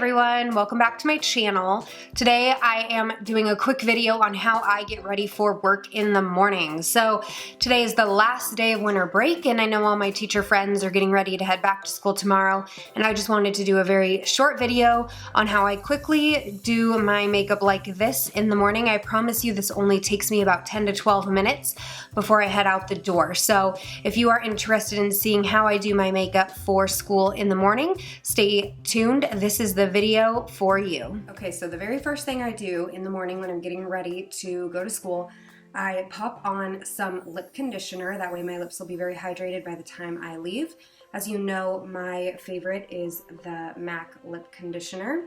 everyone, welcome back to my channel. Today I am doing a quick video on how I get ready for work in the morning. So today is the last day of winter break and I know all my teacher friends are getting ready to head back to school tomorrow, and I just wanted to do a very short video on how I quickly do my makeup like this in the morning. I promise you this only takes me about 10 to 12 minutes before I head out the door. So if you are interested in seeing how I do my makeup for school in the morning, stay tuned. This is the video for you. Okay, so the very first thing I do in the morning when I'm getting ready to go to school, I pop on some lip conditioner. That way my lips will be very hydrated by the time I leave. As you know, my favorite is the MAC lip conditioner.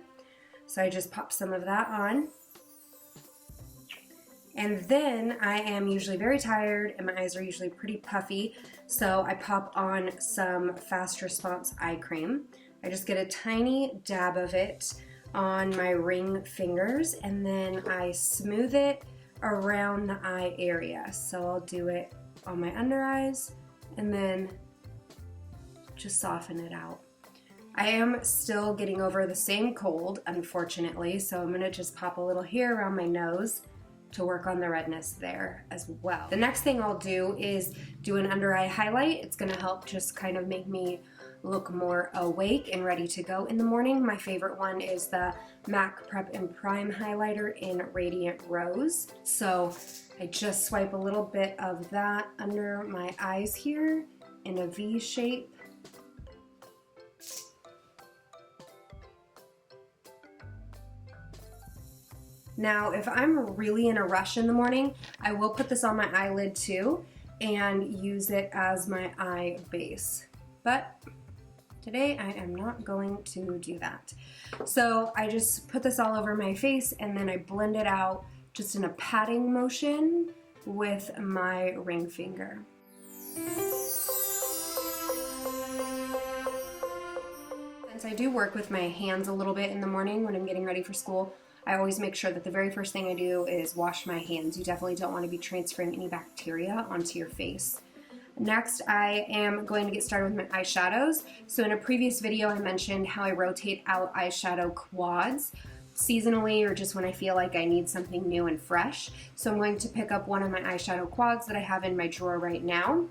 So I just pop some of that on. And then I am usually very tired and my eyes are usually pretty puffy, so I pop on some fast response eye cream. I just get a tiny dab of it on my ring fingers and then I smooth it around the eye area. So I'll do it on my under eyes and then just soften it out. I am still getting over the same cold, unfortunately, so I'm gonna just pop a little here around my nose to work on the redness there as well. The next thing I'll do is do an under eye highlight. It's gonna help just kind of make me look more awake and ready to go in the morning. My favorite one is the MAC Prep and Prime highlighter in Radiant Rose. So I just swipe a little bit of that under my eyes here in a V shape. Now, if I'm really in a rush in the morning, I will put this on my eyelid too and use it as my eye base. But today I am not going to do that. So I just put this all over my face and then I blend it out just in a patting motion with my ring finger. Since I do work with my hands a little bit in the morning when I'm getting ready for school, I always make sure that the very first thing I do is wash my hands. You definitely don't want to be transferring any bacteria onto your face. Next, I am going to get started with my eyeshadows. So in a previous video, I mentioned how I rotate out eyeshadow quads seasonally or just when I feel like I need something new and fresh. So I'm going to pick up one of my eyeshadow quads that I have in my drawer right now.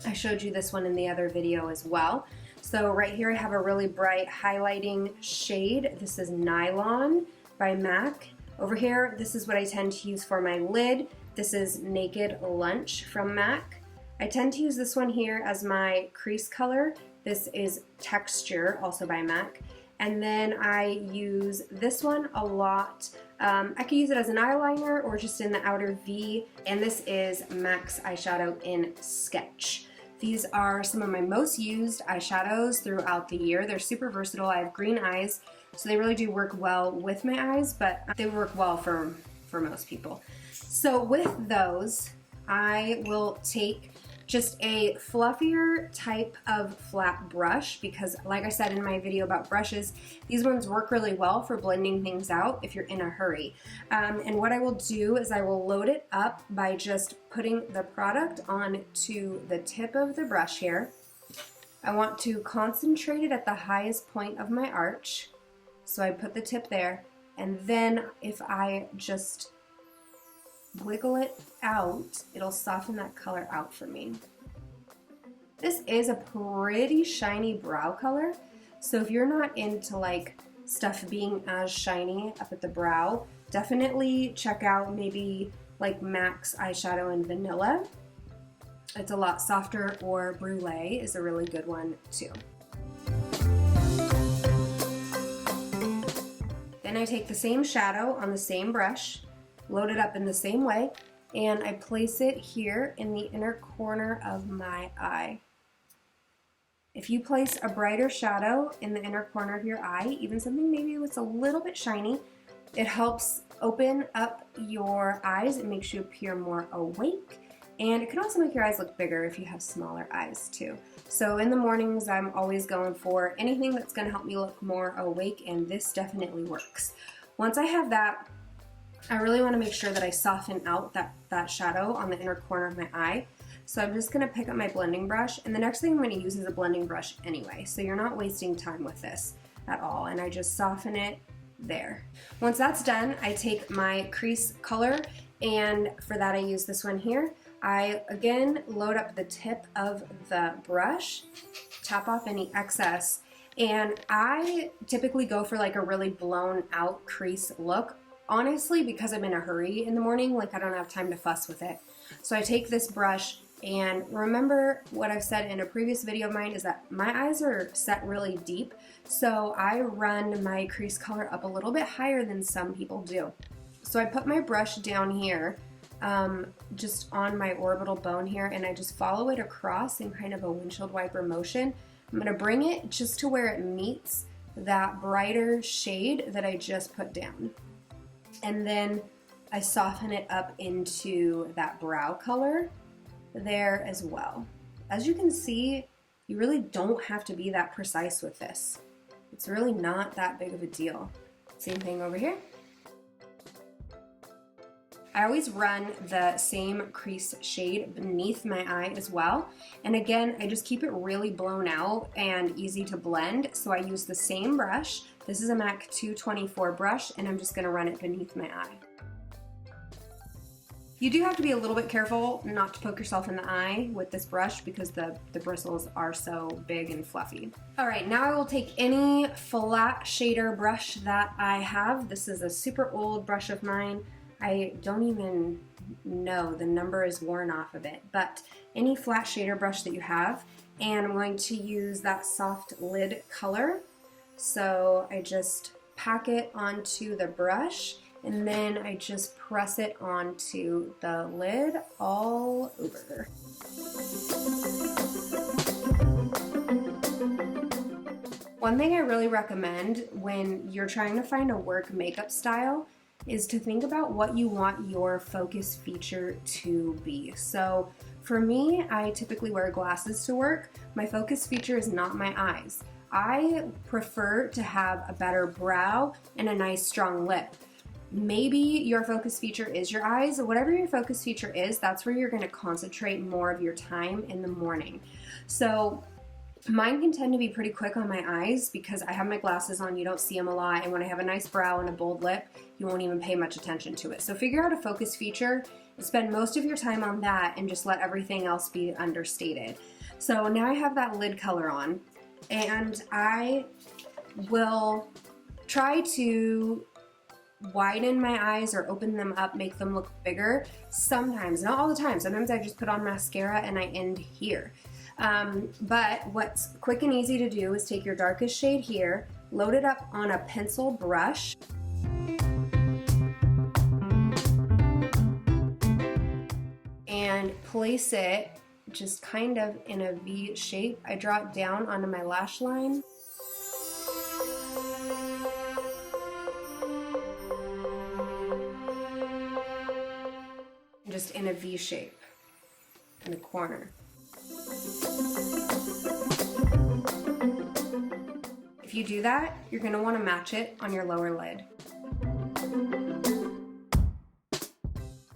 I showed you this one in the other video as well. So right here I have a really bright highlighting shade. This is Nylon by MAC. Over here, this is what I tend to use for my lid. This is Naked Lunch from MAC. I tend to use this one here as my crease color. This is Texture, also by MAC. And then I use this one a lot. I could use it as an eyeliner or just in the outer V. And this is MAC's eyeshadow in Sketch. These are some of my most used eyeshadows throughout the year. They're super versatile. I have green eyes, so they really do work well with my eyes, but they work well for most people. So with those, I will take just a fluffier type of flat brush because, like I said in my video about brushes, these ones work really well for blending things out if you're in a hurry. And what I will do is I will load it up by just putting the product onto the tip of the brush here. I want to concentrate it at the highest point of my arch. So I put the tip there, and then if I just wiggle it out, it'll soften that color out for me. This is a pretty shiny brow color, so if you're not into like stuff being as shiny up at the brow, definitely check out maybe like MAC's eyeshadow in Vanilla. It's a lot softer, or Brulee is a really good one too. Then I take the same shadow on the same brush, load it up in the same way, and I place it here in the inner corner of my eye. If you place a brighter shadow in the inner corner of your eye, even something maybe that's a little bit shiny, it helps open up your eyes. It makes you appear more awake, and it can also make your eyes look bigger if you have smaller eyes too. So in the mornings, I'm always going for anything that's going to help me look more awake, and this definitely works. Once I have that, I really want to make sure that I soften out that shadow on the inner corner of my eye. So I'm just going to pick up my blending brush, and the next thing I'm going to use is a blending brush anyway, so you're not wasting time with this. at all, and I just soften it there. Once that's done, I take my crease color, and for that I use this one here. I again load up the tip of the brush, tap off any excess, and I typically go for like a really blown out crease look, honestly, because I'm in a hurry in the morning, like I don't have time to fuss with it. So I take this brush, and remember what I've said in a previous video of mine is that my eyes are set really deep, so I run my crease color up a little bit higher than some people do. So I put my brush down here, just on my orbital bone here, and I just follow it across in kind of a windshield wiper motion. I'm gonna bring it just to where it meets that brighter shade that I just put down. And then I soften it up into that brow color there as well. As you can see, you really don't have to be that precise with this. It's really not that big of a deal. Same thing over here. I always run the same crease shade beneath my eye as well. And again, I just keep it really blown out and easy to blend. So I use the same brush. This is a MAC 224 brush, and I'm just gonna run it beneath my eye. You do have to be a little bit careful not to poke yourself in the eye with this brush because the bristles are so big and fluffy. All right, now I will take any flat shader brush that I have. This is a super old brush of mine. I don't even know, the number is worn off of it, but any flat shader brush that you have, and I'm going to use that soft lid color. So I just pack it onto the brush, and then I just press it onto the lid all over. One thing I really recommend when you're trying to find a work makeup style is to think about what you want your focus feature to be. So for me, I typically wear glasses to work. My focus feature is not my eyes. I prefer to have a better brow and a nice strong lip. Maybe your focus feature is your eyes. Whatever your focus feature is, that's where you're going to concentrate more of your time in the morning. So mine can tend to be pretty quick on my eyes because I have my glasses on, you don't see them a lot, and when I have a nice brow and a bold lip, you won't even pay much attention to it. So figure out a focus feature, spend most of your time on that, and just let everything else be understated. So now I have that lid color on, and I will try to widen my eyes or open them up, make them look bigger. Sometimes, not all the time, sometimes I just put on mascara and I end here. But what's quick and easy to do is take your darkest shade here, load it up on a pencil brush, and place it just kind of in a V shape. I draw it down onto my lash line. Just in a V shape in the corner. If you do that, you're going to want to match it on your lower lid.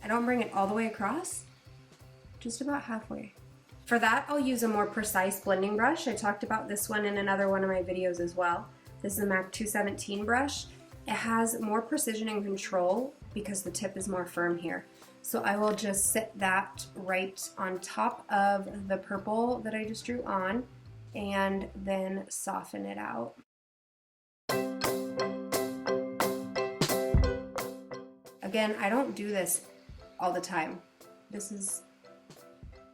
I don't bring it all the way across, just about halfway. For that, I'll use a more precise blending brush. I talked about this one in another one of my videos as well. This is a MAC 217 brush. It has more precision and control because the tip is more firm here. So I will just sit that right on top of the purple that I just drew on and then soften it out. Again, I don't do this all the time. This is,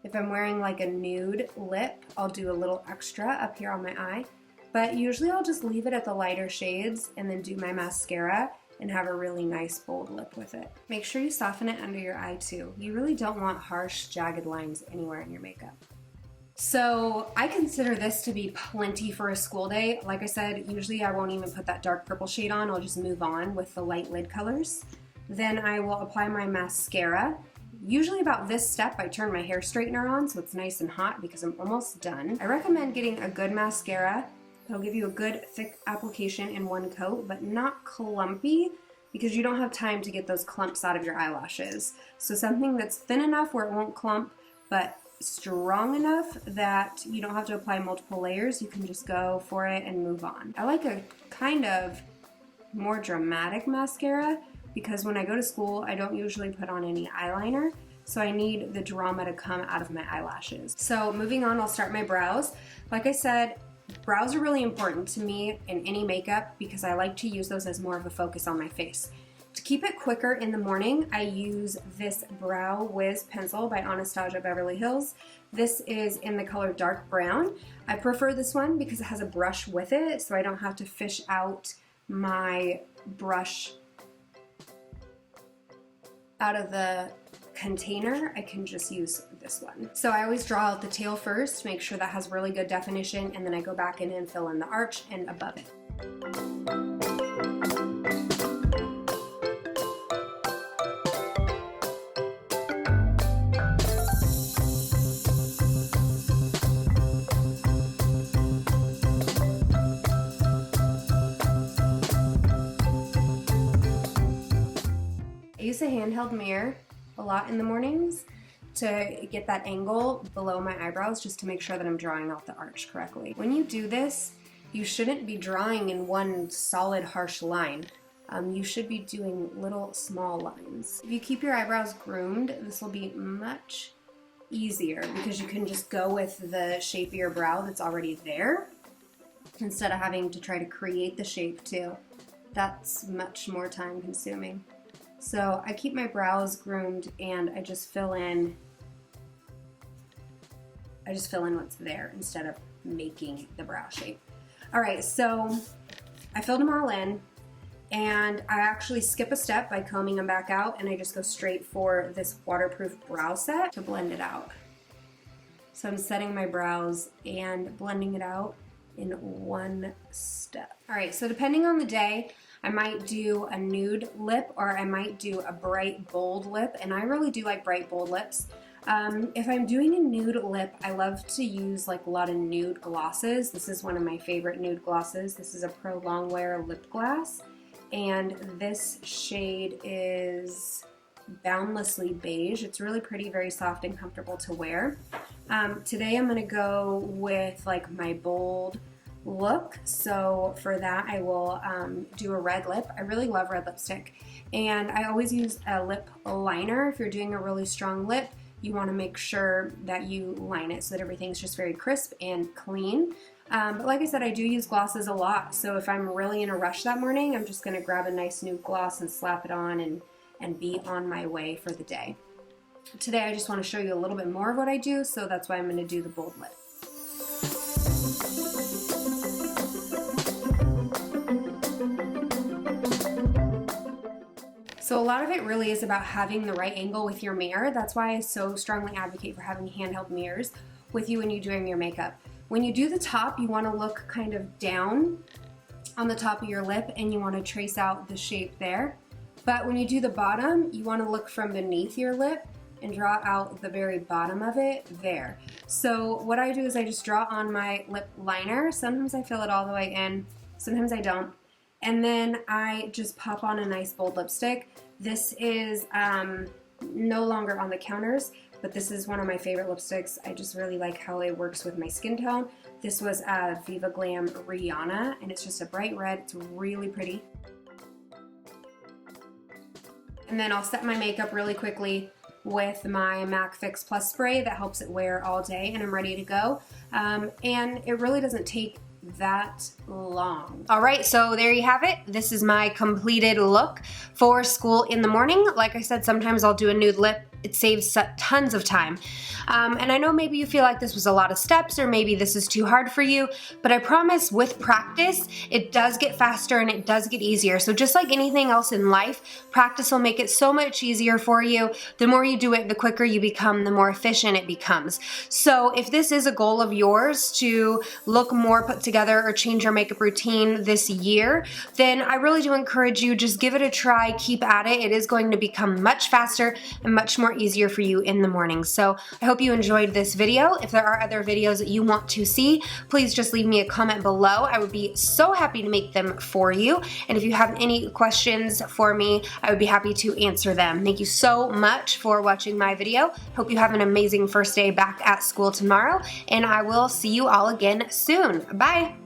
if I'm wearing like a nude lip, I'll do a little extra up here on my eye, but usually I'll just leave it at the lighter shades and then do my mascara and have a really nice bold lip with it. Make sure you soften it under your eye too. You really don't want harsh, jagged lines anywhere in your makeup. So I consider this to be plenty for a school day. Like I said, usually I won't even put that dark purple shade on. I'll just move on with the light lid colors. Then I will apply my mascara. Usually about this step, I turn my hair straightener on so it's nice and hot because I'm almost done. I recommend getting a good mascara. It'll give you a good thick application in one coat, but not clumpy because you don't have time to get those clumps out of your eyelashes. So something that's thin enough where it won't clump, but strong enough that you don't have to apply multiple layers. You can just go for it and move on. I like a kind of more dramatic mascara because when I go to school, I don't usually put on any eyeliner, so I need the drama to come out of my eyelashes. So moving on, I'll start my brows. Like I said, brows are really important to me in any makeup because I like to use those as more of a focus on my face. To keep it quicker in the morning, I use this Brow Wiz pencil by Anastasia Beverly Hills. This is in the color dark brown. I prefer this one because it has a brush with it, so I don't have to fish out my brush out of the container. I can just use this one. So I always draw out the tail first, make sure that has really good definition, and then I go back in and fill in the arch and above it. I use a handheld mirror a lot in the mornings to get that angle below my eyebrows just to make sure that I'm drawing out the arch correctly. When you do this, you shouldn't be drawing in one solid harsh line. You should be doing little small lines. If you keep your eyebrows groomed, this will be much easier because you can just go with the shape of your brow that's already there instead of having to try to create the shape too. That's much more time consuming. So I keep my brows groomed and I just fill in what's there instead of making the brow shape. All right, so I filled them all in and I actually skip a step by combing them back out and I just go straight for this waterproof brow set to blend it out. So I'm setting my brows and blending it out in one step. All right, so depending on the day, I might do a nude lip or I might do a bright bold lip, and I really do like bright bold lips. If I'm doing a nude lip, I love to use like a lot of nude glosses. This is one of my favorite nude glosses. This is a Pro Longwear lip gloss, and this shade is Boundlessly Beige. It's really pretty, very soft and comfortable to wear. Today I'm gonna go with like my bold look, so for that I will do a red lip. I really love red lipstick, and I always use a lip liner. If you're doing a really strong lip, you want to make sure that you line it so that everything's just very crisp and clean. But like I said, I do use glosses a lot, so if I'm really in a rush that morning, I'm just going to grab a nice nude gloss and slap it on and be on my way for the day. Today I just want to show you a little bit more of what I do, so that's why I'm going to do the bold lip. So a lot of it really is about having the right angle with your mirror. That's why I so strongly advocate for having handheld mirrors with you when you're doing your makeup. When you do the top, you want to look kind of down on the top of your lip and you want to trace out the shape there. But when you do the bottom, you want to look from beneath your lip and draw out the very bottom of it there. So what I do is I just draw on my lip liner. Sometimes I fill it all the way in, sometimes I don't. And then I just pop on a nice bold lipstick. This is no longer on the counters, but this is one of my favorite lipsticks. I just really like how it works with my skin tone. This was Viva Glam Rihanna, and it's just a bright red. It's really pretty. And then I'll set my makeup really quickly with my MAC Fix Plus spray that helps it wear all day, and I'm ready to go. And it really doesn't take that long. All right, so there you have it. This is my completed look for school in the morning. Like I said, sometimes I'll do a nude lip. It saves tons of time. And I know maybe you feel like this was a lot of steps, or maybe this is too hard for you, but I promise with practice, it does get faster and it does get easier. So just like anything else in life, practice will make it so much easier for you. The more you do it, the quicker you become, the more efficient it becomes. So if this is a goal of yours to look more put together or change your makeup routine this year, then I really do encourage you, just give it a try, keep at it. It is going to become much faster and much more more easier for you in the morning. So I hope you enjoyed this video. If there are other videos that you want to see, please just leave me a comment below. I would be so happy to make them for you. And if you have any questions for me, I would be happy to answer them. Thank you so much for watching my video. Hope you have an amazing first day back at school tomorrow, and I will see you all again soon. Bye.